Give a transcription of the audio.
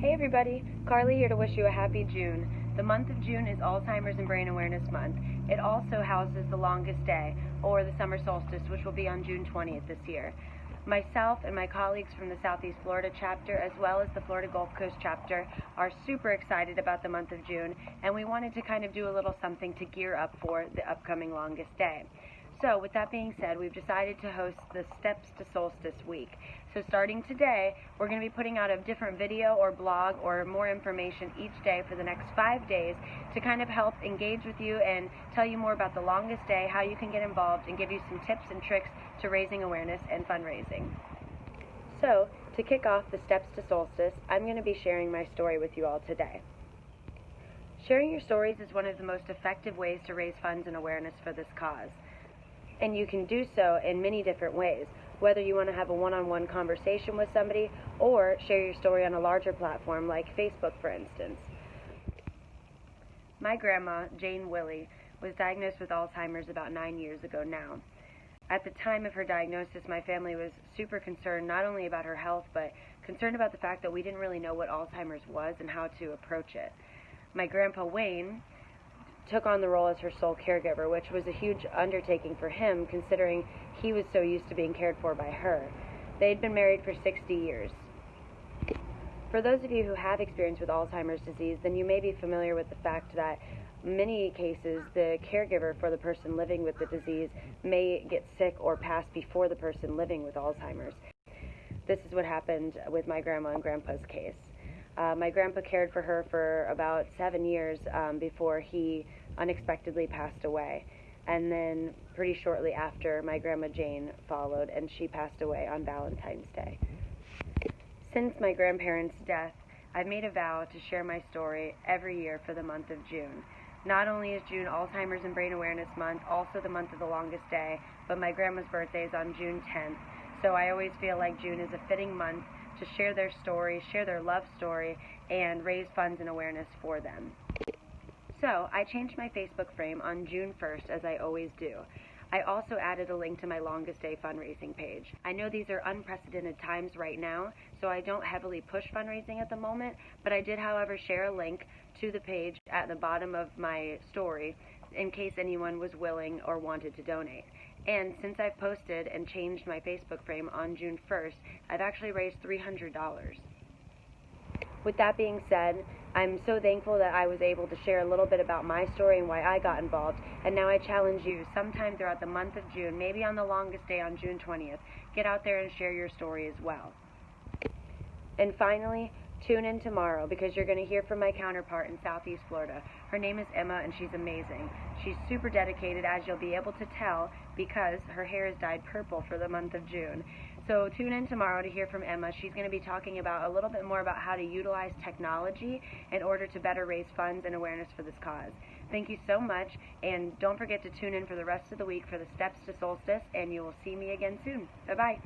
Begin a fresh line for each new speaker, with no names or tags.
Hey everybody, Carly here to wish you a happy June. The month of June is Alzheimer's and Brain Awareness Month. It also houses the longest day, or the summer solstice, which will be on June 20th this year. Myself and my colleagues from the Southeast Florida chapter, as well as the Florida Gulf Coast chapter, are super excited about the month of June, and we wanted to kind of do a little something to gear up for the upcoming longest day. So with that being said, we've decided to host the Steps to Solstice week. So starting today, we're going to be putting out a different video or blog or more information each day for the next 5 days to kind of help engage with you and tell you more about the longest day, how you can get involved, and give you some tips and tricks to raising awareness and fundraising. So to kick off the Steps to Solstice, I'm going to be sharing my story with you all today. Sharing your stories is one of the most effective ways to raise funds and awareness for this cause. And you can do so in many different ways, whether you want to have a one-on-one conversation with somebody or share your story on a larger platform like Facebook, for instance. My grandma, Jane Willie, was diagnosed with Alzheimer's about 9 years ago now. At the time of her diagnosis, my family was super concerned not only about her health, but concerned about the fact that we didn't really know what Alzheimer's was and how to approach it. My grandpa, Wayne, took on the role as her sole caregiver, which was a huge undertaking for him considering he was so used to being cared for by her. They had been married for 60 years. For those of you who have experience with Alzheimer's disease, then you may be familiar with the fact that in many cases the caregiver for the person living with the disease may get sick or pass before the person living with Alzheimer's. This is what happened with my grandma and grandpa's case. My grandpa cared for her for about 7 years before he unexpectedly passed away. And then pretty shortly after, my grandma Jane followed, and she passed away on Valentine's Day. Since my grandparents' death, I've made a vow to share my story every year for the month of June. Not only is June Alzheimer's and Brain Awareness Month, also the month of the longest day, but my grandma's birthday is on June 10th. So I always feel like June is a fitting month to share their story, share their love story, and raise funds and awareness for them. So I changed my Facebook frame on June 1st, as I always do. I also added a link to my longest day fundraising page. I know these are unprecedented times right now, so I don't heavily push fundraising at the moment, but I did, however, share a link to the page at the bottom of my story in case anyone was willing or wanted to donate. And since I've posted and changed my Facebook frame on June 1st, I've actually raised $300. With that being said, I'm so thankful that I was able to share a little bit about my story and why I got involved. And now I challenge you, sometime throughout the month of June, maybe on the longest day on June 20th, get out there and share your story as well. And finally, tune in tomorrow because you're going to hear from my counterpart in Southeast Florida. Her name is Emma, and she's amazing. She's super dedicated, as you'll be able to tell, because her hair is dyed purple for the month of June. So tune in tomorrow to hear from Emma. She's going to be talking about a little bit more about how to utilize technology in order to better raise funds and awareness for this cause. Thank you so much, and don't forget to tune in for the rest of the week for the Steps to Solstice, and you will see me again soon. Bye-bye.